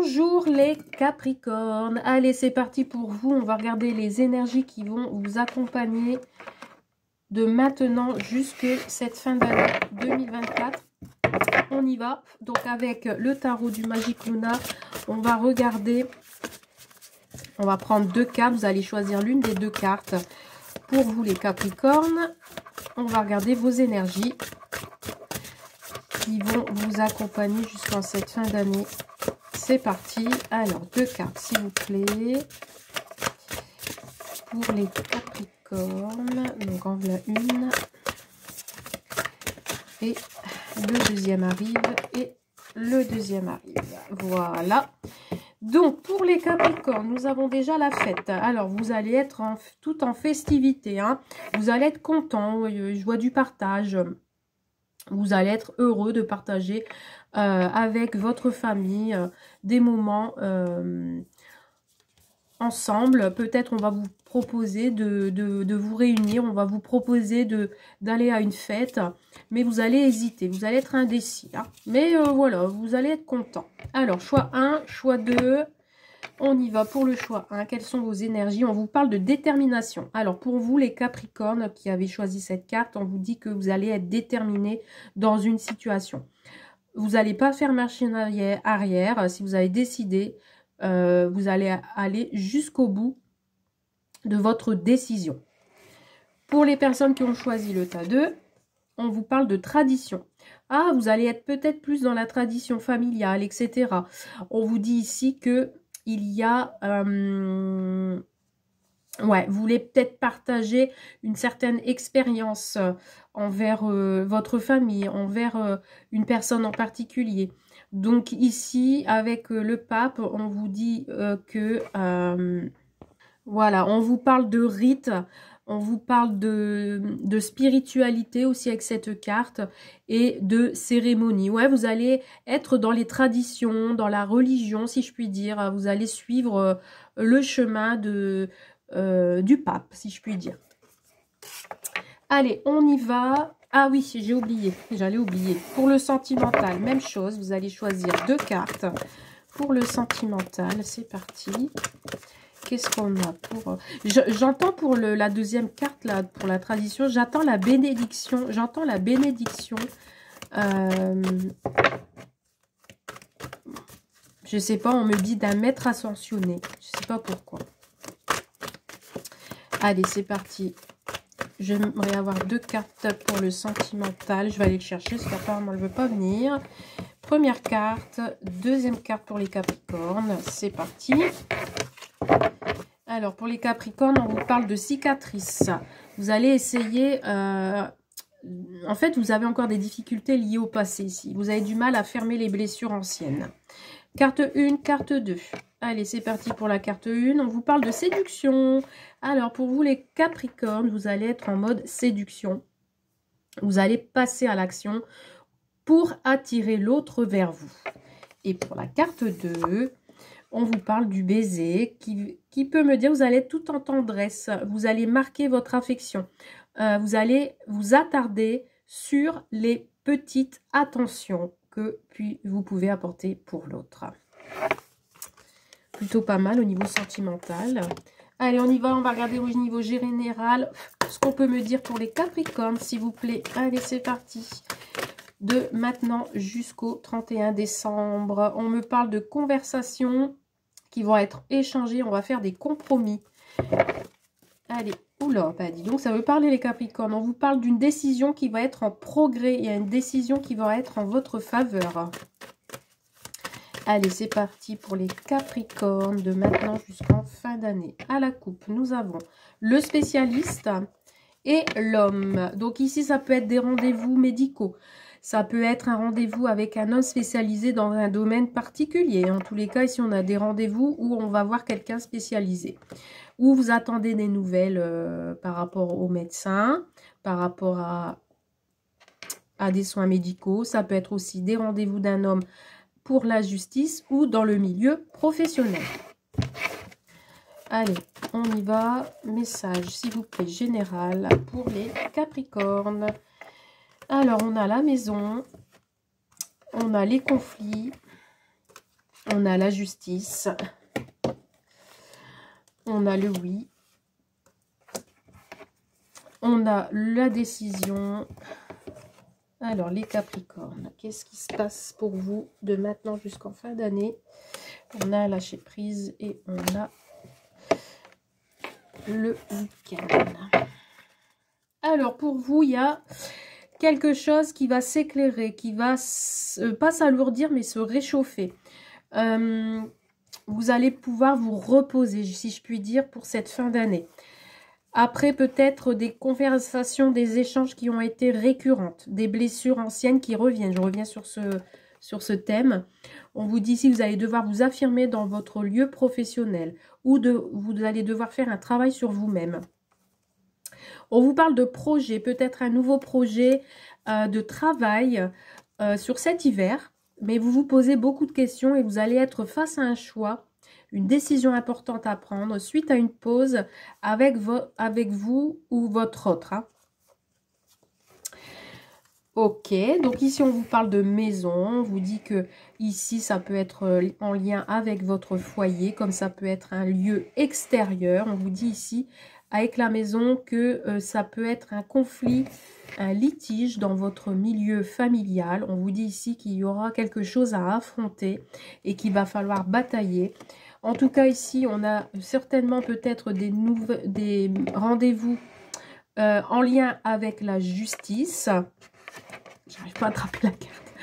Bonjour les Capricornes, allez c'est parti pour vous, on va regarder les énergies qui vont vous accompagner de maintenant jusque cette fin d'année 2024. On y va, donc avec le tarot du Magic Luna, on va regarder, on va prendre deux cartes, vous allez choisir l'une des deux cartes pour vous les Capricornes. On va regarder vos énergies qui vont vous accompagner jusqu'en cette fin d'année. C'est parti. Alors, deux cartes, s'il vous plaît. Pour les Capricornes. Donc, en voilà une. Et le deuxième arrive. Et le deuxième arrive. Voilà. Donc, pour les Capricornes, nous avons déjà la fête. Alors, vous allez être tout en festivité. Hein. Vous allez être content. Je vois du partage. Vous allez être heureux de partager avec votre famille des moments ensemble. Peut-être on va vous proposer de vous réunir, on va vous proposer d'aller à une fête, mais vous allez hésiter, vous allez être indécis. Hein. Mais voilà, vous allez être content. Alors, choix 1, choix 2... On y va pour le choix 1. Quelles sont vos énergies? On vous parle de détermination. Alors, pour vous, les Capricornes qui avez choisi cette carte, on vous dit que vous allez être déterminé dans une situation. Vous n'allez pas faire marche en arrière. Si vous avez décidé, vous allez aller jusqu'au bout de votre décision. Pour les personnes qui ont choisi le tas 2, on vous parle de tradition. Ah, vous allez être peut-être plus dans la tradition familiale, etc. On vous dit ici que il y a, ouais, vous voulez peut-être partager une certaine expérience envers votre famille, envers une personne en particulier. Donc ici, avec le pape, on vous dit que, voilà, on vous parle de rites, on vous parle de spiritualité aussi avec cette carte et de cérémonie. Ouais, vous allez être dans les traditions, dans la religion, si je puis dire. Vous allez suivre le chemin du pape, si je puis dire. Allez, on y va. Ah oui, j'ai oublié, j'allais oublier. Pour le sentimental, même chose, vous allez choisir deux cartes. Pour le sentimental, c'est parti. Qu'est-ce qu'on a pour... J'entends pour la deuxième carte, là, pour la tradition, j'attends la bénédiction. J'entends la bénédiction. Je sais pas, on me dit d'un maître ascensionné. Je sais pas pourquoi. Allez, c'est parti. J'aimerais avoir deux cartes pour le sentimental. Je vais aller le chercher, parce qu'apparemment, elle ne veut pas venir. Première carte, deuxième carte pour les Capricornes. C'est parti. Alors, pour les Capricornes, on vous parle de cicatrices. Vous allez essayer... en fait, vous avez encore des difficultés liées au passé ici. Vous avez du mal à fermer les blessures anciennes. Carte 1, carte 2. Allez, c'est parti pour la carte 1. On vous parle de séduction. Alors, pour vous, les Capricornes, vous allez être en mode séduction. Vous allez passer à l'action pour attirer l'autre vers vous. Et pour la carte 2... on vous parle du baiser qui peut me dire vous allez être tout en tendresse. Vous allez marquer votre affection. Vous allez vous attarder sur les petites attentions que vous pouvez apporter pour l'autre. Plutôt pas mal au niveau sentimental. Allez, on y va. On va regarder au niveau général ce qu'on peut me dire pour les Capricornes, s'il vous plaît. Allez, c'est parti. De maintenant jusqu'au 31 décembre. On me parle de conversations qui vont être échangés, on va faire des compromis. Allez, oula, bah dis donc, ça veut parler les Capricornes. On vous parle d'une décision qui va être en progrès. Il y a une décision qui va être en votre faveur. Allez, c'est parti pour les Capricornes de maintenant jusqu'en fin d'année. À la coupe, nous avons le spécialiste et l'homme. Donc ici, ça peut être des rendez-vous médicaux. Ça peut être un rendez-vous avec un homme spécialisé dans un domaine particulier. En tous les cas, ici, on a des rendez-vous où on va voir quelqu'un spécialisé. Où vous attendez des nouvelles par rapport au médecin, par rapport à des soins médicaux. Ça peut être aussi des rendez-vous d'un homme pour la justice ou dans le milieu professionnel. Allez, on y va. Message, s'il vous plaît, général pour les Capricornes. Alors, on a la maison, on a les conflits, On a la justice. On a le oui. On a la décision. Alors, les Capricornes, qu'est-ce qui se passe pour vous de maintenant jusqu'en fin d'année? On a lâché prise et on a le week-end. Alors, pour vous, il y a quelque chose qui va s'éclairer, qui va pas s'alourdir, mais se réchauffer. Vous allez pouvoir vous reposer, si je puis dire, pour cette fin d'année. Après, peut-être des conversations, des échanges qui ont été récurrentes, des blessures anciennes qui reviennent. Je reviens sur ce thème. On vous dit ici que vous allez devoir vous affirmer dans votre lieu professionnel ou vous allez devoir faire un travail sur vous-même. On vous parle de projet, peut-être un nouveau projet de travail sur cet hiver. Mais vous vous posez beaucoup de questions et vous allez être face à un choix. Une décision importante à prendre suite à une pause avec vous ou votre autre. Hein. Ok, donc ici on vous parle de maison. On vous dit que ici ça peut être en lien avec votre foyer, comme ça peut être un lieu extérieur. On vous dit ici avec la maison que ça peut être un conflit, un litige dans votre milieu familial. On vous dit ici qu'il y aura quelque chose à affronter et qu'il va falloir batailler. En tout cas, ici, on a certainement peut-être des rendez-vous en lien avec la justice. J'arrive pas à attraper la carte.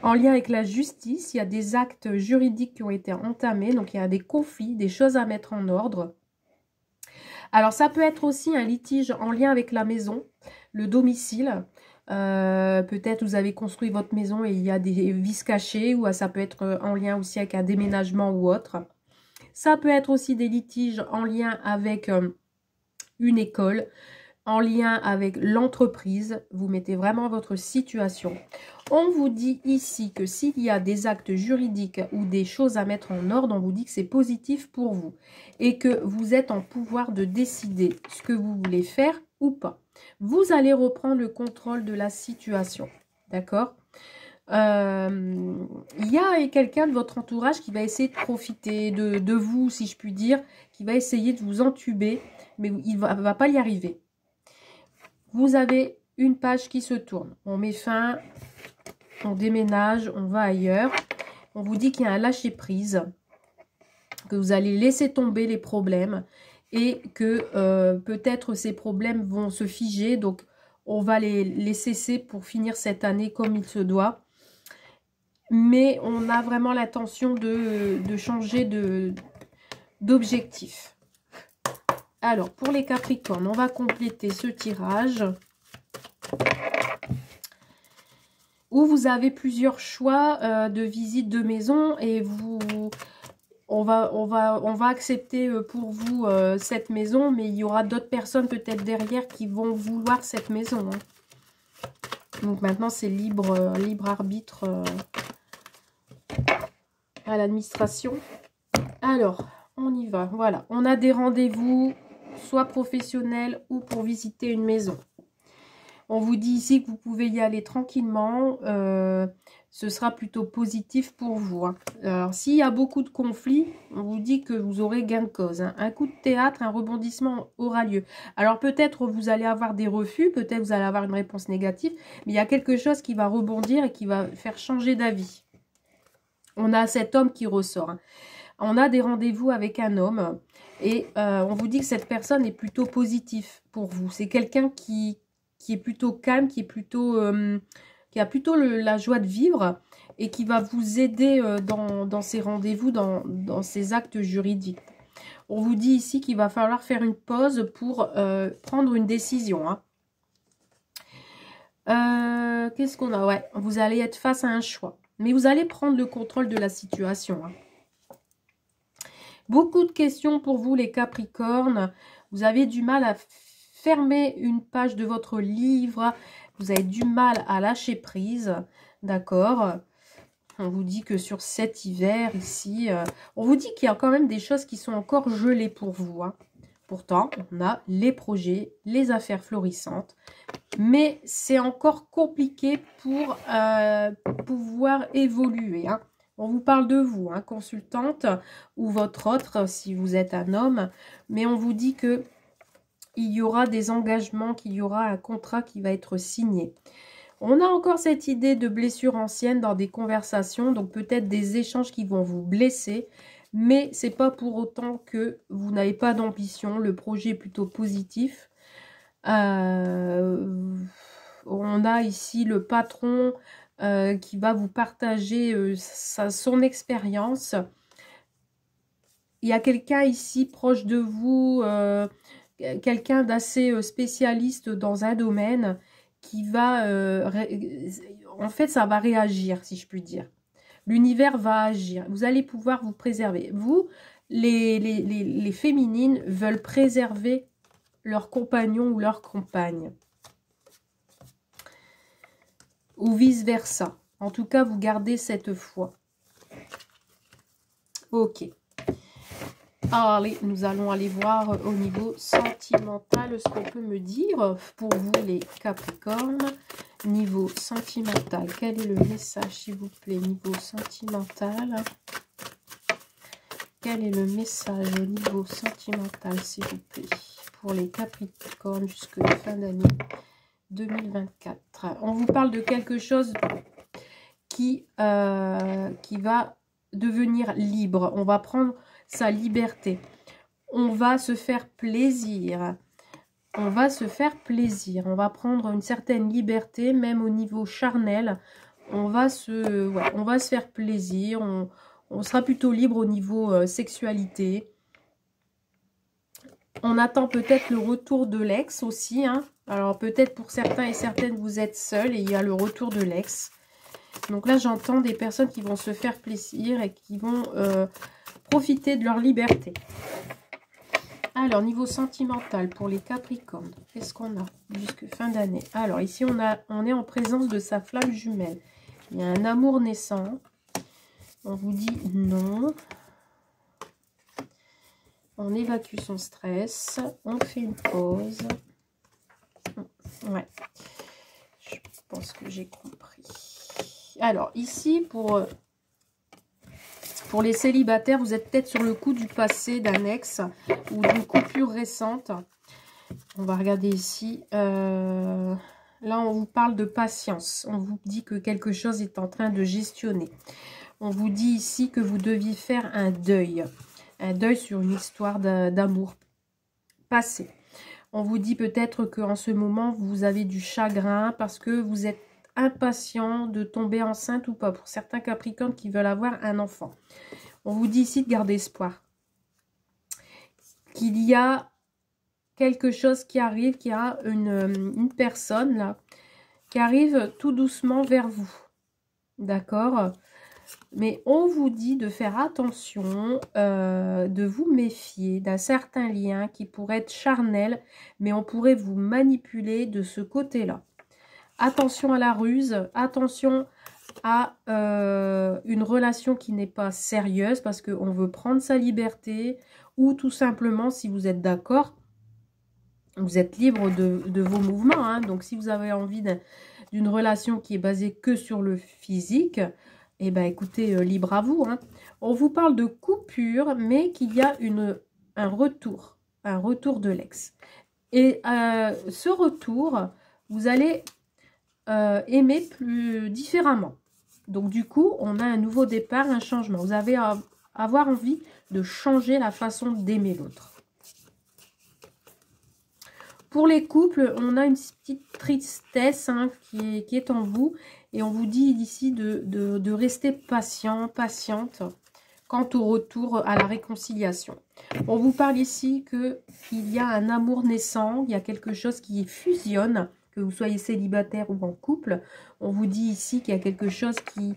En lien avec la justice, il y a des actes juridiques qui ont été entamés. Donc, il y a des conflits, des choses à mettre en ordre. Alors, ça peut être aussi un litige en lien avec la maison, le domicile. Peut-être vous avez construit votre maison et il y a des vices cachés. Ou ça peut être en lien aussi avec un déménagement ou autre. Ça peut être aussi des litiges en lien avec une école, en lien avec l'entreprise. Vous mettez vraiment votre situation. On vous dit ici que s'il y a des actes juridiques ou des choses à mettre en ordre, on vous dit que c'est positif pour vous. Et que vous êtes en pouvoir de décider ce que vous voulez faire ou pas. Vous allez reprendre le contrôle de la situation. D'accord ? Il y a quelqu'un de votre entourage qui va essayer de profiter de vous, si je puis dire, qui va essayer de vous entuber, mais il ne va pas y arriver. Vous avez une page qui se tourne. On met fin, on déménage, on va ailleurs. On vous dit qu'il y a un lâcher-prise, que vous allez laisser tomber les problèmes et que peut-être ces problèmes vont se figer. Donc, on va les cesser pour finir cette année comme il se doit. Mais on a vraiment l'intention de changer d'objectif. Alors, pour les Capricornes, on va compléter ce tirage. Où vous avez plusieurs choix de visite de maison. Et on va accepter pour vous cette maison. Mais il y aura d'autres personnes peut-être derrière qui vont vouloir cette maison. Hein. Donc maintenant, c'est libre arbitre à l'administration. Alors, on y va. Voilà, on a des rendez-vous, soit professionnels ou pour visiter une maison. On vous dit ici que vous pouvez y aller tranquillement. Ce sera plutôt positif pour vous. Hein. Alors, s'il y a beaucoup de conflits, on vous dit que vous aurez gain de cause. Hein. Un coup de théâtre, un rebondissement aura lieu. Alors, peut-être vous allez avoir des refus, peut-être vous allez avoir une réponse négative, mais il y a quelque chose qui va rebondir et qui va faire changer d'avis. On a cet homme qui ressort. Hein. On a des rendez-vous avec un homme et on vous dit que cette personne est plutôt positive pour vous. C'est quelqu'un qui est plutôt calme, qui a plutôt la joie de vivre et qui va vous aider dans ces rendez-vous, dans ces actes juridiques. On vous dit ici qu'il va falloir faire une pause pour prendre une décision. Hein. Qu'est-ce qu'on a? Ouais, vous allez être face à un choix. Mais vous allez prendre le contrôle de la situation. Hein. Beaucoup de questions pour vous, les Capricornes. Vous avez du mal à fermer une page de votre livre. Vous avez du mal à lâcher prise. D'accord? On vous dit que sur cet hiver, ici, on vous dit qu'il y a quand même des choses qui sont encore gelées pour vous. Hein. Pourtant, on a les projets, les affaires florissantes. Mais c'est encore compliqué pour pouvoir évoluer. Hein. On vous parle de vous, hein, consultante, ou votre autre, si vous êtes un homme. Mais on vous dit que il y aura des engagements, qu'il y aura un contrat qui va être signé. On a encore cette idée de blessure ancienne dans des conversations, donc peut-être des échanges qui vont vous blesser, mais c'est pas pour autant que vous n'avez pas d'ambition. Le projet est plutôt positif. On a ici le patron qui va vous partager son expérience. Il y a quelqu'un ici proche de vous, quelqu'un d'assez spécialiste dans un domaine qui va... en fait, ça va réagir, si je puis dire. L'univers va agir. Vous allez pouvoir vous préserver. Vous, les féminines, veulent préserver leur compagnon ou leur compagne. Ou vice-versa. En tout cas, vous gardez cette foi. Ok. Allez, nous allons aller voir au niveau sentimental ce qu'on peut me dire pour vous les Capricornes. Niveau sentimental, quel est le message s'il vous plaît? Niveau sentimental, quel est le message au niveau sentimental s'il vous plaît pour les Capricornes jusqu'à la fin d'année 2024? On vous parle de quelque chose qui va devenir libre. On va prendre sa liberté. On va se faire plaisir. On va se faire plaisir. On va prendre une certaine liberté, même au niveau charnel. On va se faire plaisir. On sera plutôt libre au niveau sexualité. On attend peut-être le retour de l'ex aussi, hein. Alors peut-être pour certains et certaines, vous êtes seuls et il y a le retour de l'ex. Donc là, j'entends des personnes qui vont se faire plaisir et qui vont profiter de leur liberté. Alors, niveau sentimental pour les Capricornes, qu'est-ce qu'on a jusqu'à fin d'année? Alors, ici, on est en présence de sa flamme jumelle. Il y a un amour naissant. On vous dit non. On évacue son stress. On fait une pause. Ouais. Je pense que j'ai compris. Alors, ici, pour les célibataires, vous êtes peut-être sur le coup du passé d'un ex ou d'une coupure récente. On va regarder ici. Là, on vous parle de patience. On vous dit que quelque chose est en train de gestionner. On vous dit ici que vous deviez faire un deuil. Un deuil sur une histoire d'amour passé. On vous dit peut-être qu'en ce moment, vous avez du chagrin parce que vous êtes impatient de tomber enceinte ou pas. Pour certains Capricornes qui veulent avoir un enfant. On vous dit ici de garder espoir. Qu'il y a quelque chose qui arrive, qu'il y a une personne là, qui arrive tout doucement vers vous. D'accord? Mais on vous dit de faire attention, de vous méfier d'un certain lien qui pourrait être charnel, mais on pourrait vous manipuler de ce côté-là. Attention à la ruse, attention à une relation qui n'est pas sérieuse parce qu'on veut prendre sa liberté ou tout simplement, si vous êtes d'accord, vous êtes libre de vos mouvements. Hein. Donc, si vous avez envie d'une relation qui est basée que sur le physique, eh ben, écoutez, libre à vous. Hein. On vous parle de coupure, mais qu'il y a un retour de l'ex. Et ce retour, vous allez aimer plus différemment. Donc, du coup, on a un nouveau départ, un changement. Vous avez avoir envie de changer la façon d'aimer l'autre. Pour les couples, on a une petite tristesse hein, qui est en vous. Et on vous dit ici de rester patient, patiente quant au retour à la réconciliation. On vous parle ici qu'il y a un amour naissant, il y a quelque chose qui fusionne, que vous soyez célibataire ou en couple. On vous dit ici qu'il y a quelque chose qui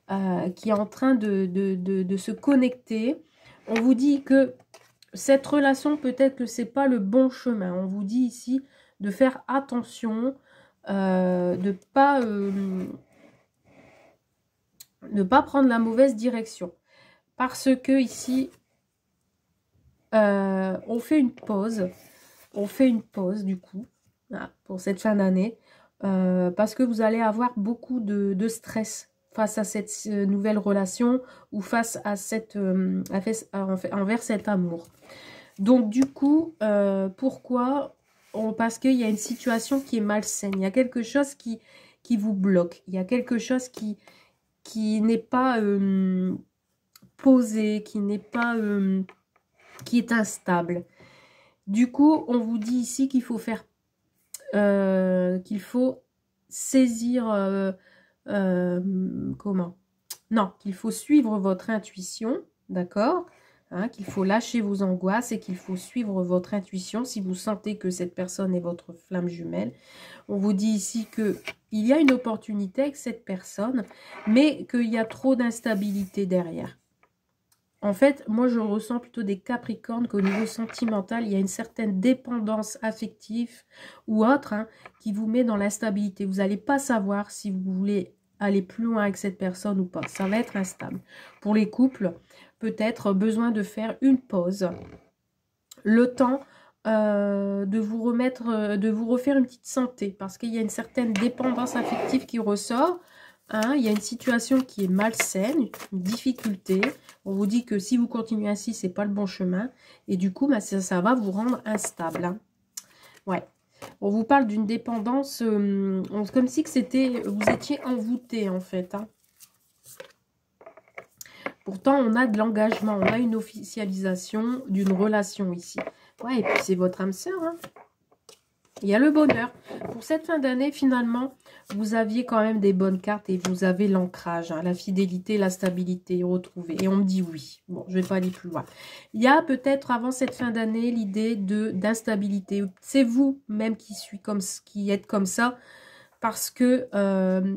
est en train de se connecter. On vous dit que cette relation, peut-être que c'est pas le bon chemin. On vous dit ici de faire attention, de ne pas prendre la mauvaise direction. Parce que ici, on fait une pause. On fait une pause du coup, pour cette fin d'année. Parce que vous allez avoir beaucoup de stress face à cette nouvelle relation ou face à cette, envers cet amour. Donc, du coup, pourquoi? Parce qu'il y a une situation qui est malsaine. Il y a quelque chose qui vous bloque. Il y a quelque chose qui n'est pas posé, qui n'est pas... qui est instable. Du coup, on vous dit ici qu'il faut faire... qu'il faut saisir... comment? Non, qu'il faut suivre votre intuition, d'accord? Hein, qu'il faut lâcher vos angoisses et qu'il faut suivre votre intuition si vous sentez que cette personne est votre flamme jumelle. On vous dit ici qu'il y a une opportunité avec cette personne, mais qu'il y a trop d'instabilité derrière. En fait, moi, je ressens plutôt des Capricornes qu'au niveau sentimental, il y a une certaine dépendance affective ou autre hein, qui vous met dans l'instabilité. Vous n'allez pas savoir si vous voulez aller plus loin avec cette personne ou pas. Ça va être instable. Pour les couples, peut-être besoin de faire une pause. Le temps de vous remettre, de vous refaire une petite santé. Parce qu'il y a une certaine dépendance affective qui ressort. Hein, il y a une situation qui est malsaine, une difficulté. On vous dit que si vous continuez ainsi, c'est pas le bon chemin. Et du coup, bah, ça va vous rendre instable. Hein. Ouais. On vous parle d'une dépendance, comme si que c'était, vous étiez envoûté en fait. Hein. Pourtant, on a de l'engagement, on a une officialisation d'une relation ici. Ouais, et puis c'est votre âme sœur. Hein. Il y a le bonheur. Pour cette fin d'année, finalement, vous aviez quand même des bonnes cartes et vous avez l'ancrage, hein, la fidélité, la stabilité retrouvée. Et on me dit oui. Bon, je ne vais pas aller plus loin. Il y a peut-être avant cette fin d'année l'idée d'instabilité. C'est vous-même qui êtes comme ça parce que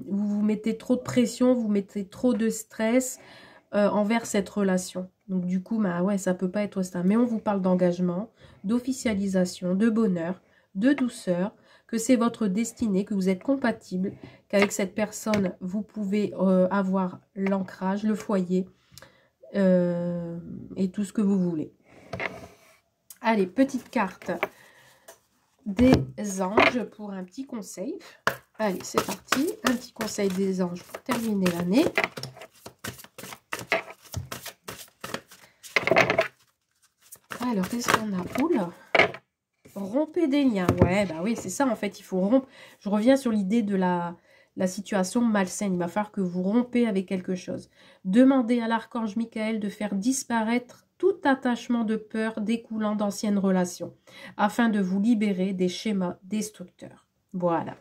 vous vous mettez trop de pression, vous mettez trop de stress envers cette relation. Donc du coup, bah ouais, ça peut pas être ça. Mais on vous parle d'engagement, d'officialisation, de bonheur, de douceur, que c'est votre destinée, que vous êtes compatible, qu'avec cette personne, vous pouvez avoir l'ancrage, le foyer et tout ce que vous voulez. Allez, petite carte des anges pour un petit conseil. Allez, c'est parti. Un petit conseil des anges pour terminer l'année. Alors, qu'est-ce qu'on a? Oula! Rompez des liens. Ouais, bah oui, c'est ça en fait. Il faut rompre. Je reviens sur l'idée de la situation malsaine. Il va falloir que vous rompez avec quelque chose. Demandez à l'archange Michael de faire disparaître tout attachement de peur découlant d'anciennes relations, afin de vous libérer des schémas destructeurs. Voilà.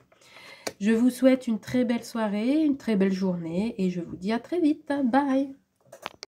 Je vous souhaite une très belle soirée, une très belle journée, et je vous dis à très vite. Bye!